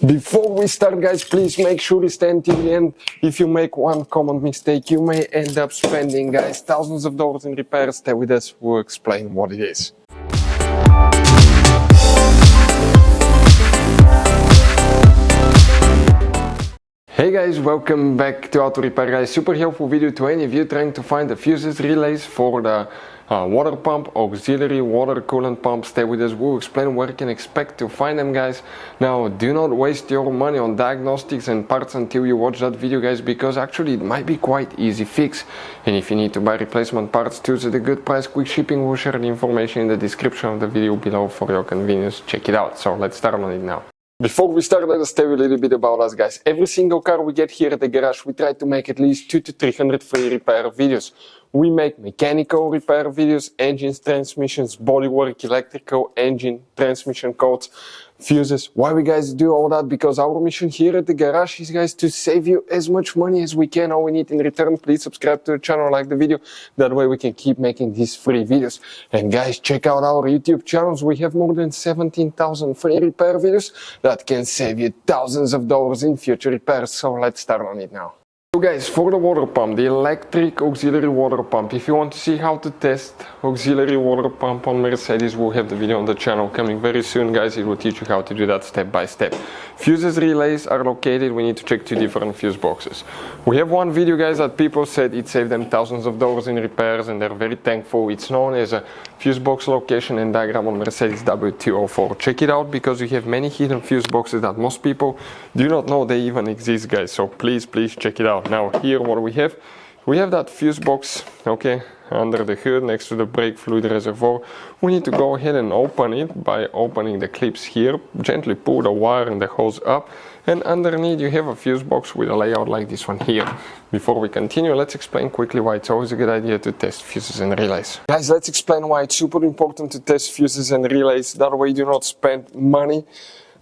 Before we start, guys, please make sure you stay until the end. If you make one common mistake, you may end up spending, guys, thousands of dollars in repairs. Stay with us, we'll explain what it is. Hey guys, welcome back to Auto Repair, guys. Super helpful video to any of you trying to find the fuses relays for the water pump, auxiliary water coolant pump. Stay with us, we'll explain where you can expect to find them, guys. Now, do not waste your money on diagnostics and parts until you watch that video, guys, because actually it might be quite easy fix. And if you need to buy replacement parts too at a good price, quick shipping, we'll share the information in the description of the video below for your convenience. Check it out. So let's start on it now. Before we start, let us tell you a little bit about us, guys. Every single car we get here at the garage, we try to make at least 200 to 300 free repair videos. We make mechanical repair videos, engines, transmissions, bodywork, electrical, engine, transmission codes, fuses. Why we guys do all that? Because our mission here at the garage is, guys, to save you as much money as we can. All we need in return, please subscribe to the channel, like the video. That way we can keep making these free videos. And guys, check out our YouTube channels. We have more than 17,000 free repair videos that can save you thousands of dollars in future repairs. So let's start on it now. So guys, for the water pump, the electric auxiliary water pump, if you want to see how to test auxiliary water pump on Mercedes, we'll have the video on the channel coming very soon, guys. It will teach you how to do that step by step. Fuses relays are located, we need to check two different fuse boxes. We have one video, guys, that people said it saved them thousands of dollars in repairs and they're very thankful. It's known as a fuse box location and diagram on Mercedes W204. Check it out because we have many hidden fuse boxes that most people do not know they even exist, guys. So please check it out. Now here what we have that fuse box, okay, under the hood next to the brake fluid reservoir. We need to go ahead and open it by opening the clips here, gently pull the wire and the hose up, and underneath you have a fuse box with a layout like this one here. Before we continue, let's explain quickly why it's always a good idea to test fuses and relays. Guys, let's explain why it's super important to test fuses and relays. That way you do not spend money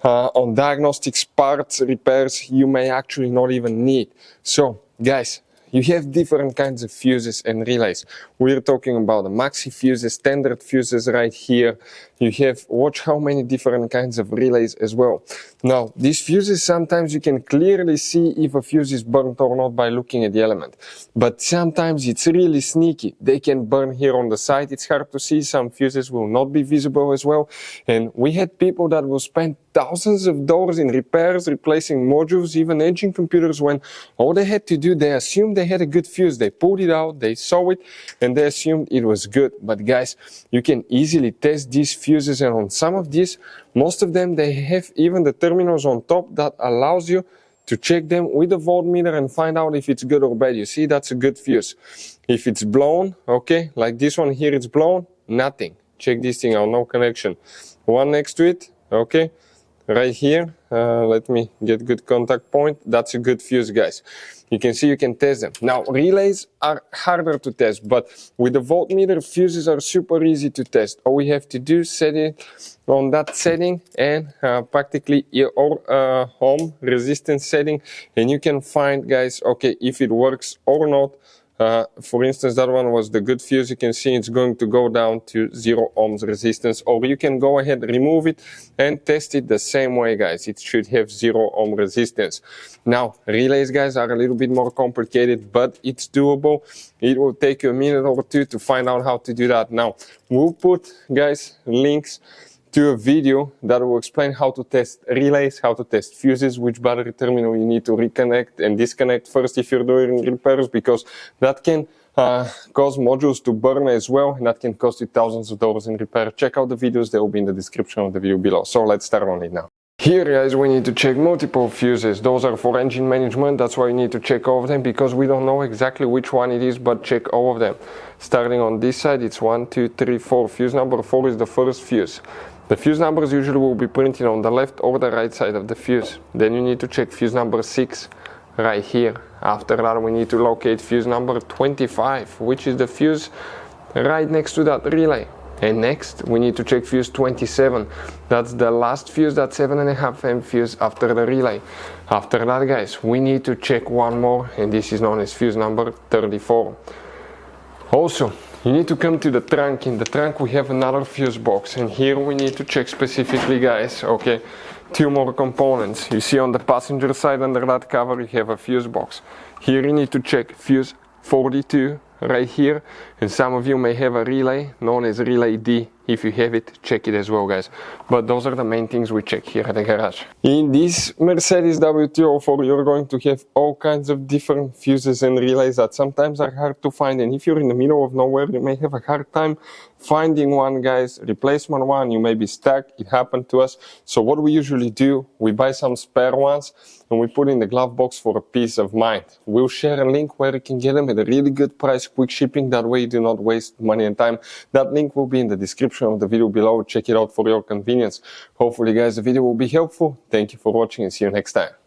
on diagnostics, parts, repairs you may actually not even need. So guys, you have different kinds of fuses and relays. We're talking about the maxi fuses, standard fuses right here. You have, watch how many different kinds of relays as well. Now, these fuses, sometimes you can clearly see if a fuse is burnt or not by looking at the element. But sometimes it's really sneaky. They can burn here on the side. It's hard to see. Some fuses will not be visible as well. And we had people that will spend thousands of dollars in repairs, replacing modules, even engine computers, when all they had to do, they assumed they had a good fuse. They pulled it out, they saw it, and they assumed it was good. But guys, you can easily test these fuses, and on some of these, most of them, they have even the terminals on top that allows you to check them with a voltmeter and find out if it's good or bad. You see, that's a good fuse. If it's blown, okay, like this one here, it's blown, nothing. Check this thing out, no connection. One next to it, okay. Right here, let me get good contact point. That's a good fuse, guys. You can see you can test them. Now, relays are harder to test, but with the voltmeter, fuses are super easy to test. All we have to do is set it on that setting and practically your home resistance setting, and you can find, guys, okay, if it works or not. For instance, that one was the good fuse. You can see it's going to go down to 0 ohms resistance, or you can go ahead, remove it and test it the same way, guys. It should have 0 ohm resistance. Now, relays, guys, are a little bit more complicated, but it's doable. It will take you a minute or two to find out how to do that. Now, we'll put, guys, links to a video that will explain how to test relays, how to test fuses, which battery terminal you need to reconnect and disconnect first if you're doing repairs, because that can cause modules to burn as well, and that can cost you thousands of dollars in repair. Check out the videos, they will be in the description of the video below. So let's start on it now. Here, guys, we need to check multiple fuses. Those are for engine management. That's why you need to check all of them, because we don't know exactly which one it is, but check all of them. Starting on this side, it's 1, 2, 3, 4. Fuse number 4 is the first fuse. The fuse numbers usually will be printed on the left or the right side of the fuse. Then you need to check fuse number 6 right here. After that, we need to locate fuse number 25, which is the fuse right next to that relay. And next, we need to check fuse 27. That's the last fuse, that 7.5 amp fuse after the relay. After that, guys, we need to check one more, and this is known as fuse number 34. Also, you need to come to the trunk. In the trunk we have another fuse box, and here we need to check specifically, guys, okay, two more components. You see on the passenger side under that cover you have a fuse box. Here you need to check fuse 42 right here, and some of you may have a relay known as relay D. If you have it, check it as well, guys. But those are the main things we check here at the garage. In this Mercedes W204 you're going to have all kinds of different fuses and relays that sometimes are hard to find, and if you're in the middle of nowhere you may have a hard time finding one, guys. Replacement one, you may be stuck. It happened to us. So what we usually do, we buy some spare ones and we put in the glove box for a peace of mind. We'll share a link where you can get them at a really good price, quick shipping. That way you do not waste money and time. That link will be in the description of the video below. Check it out for your convenience. Hopefully, guys, the video will be helpful. Thank you for watching and see you next time.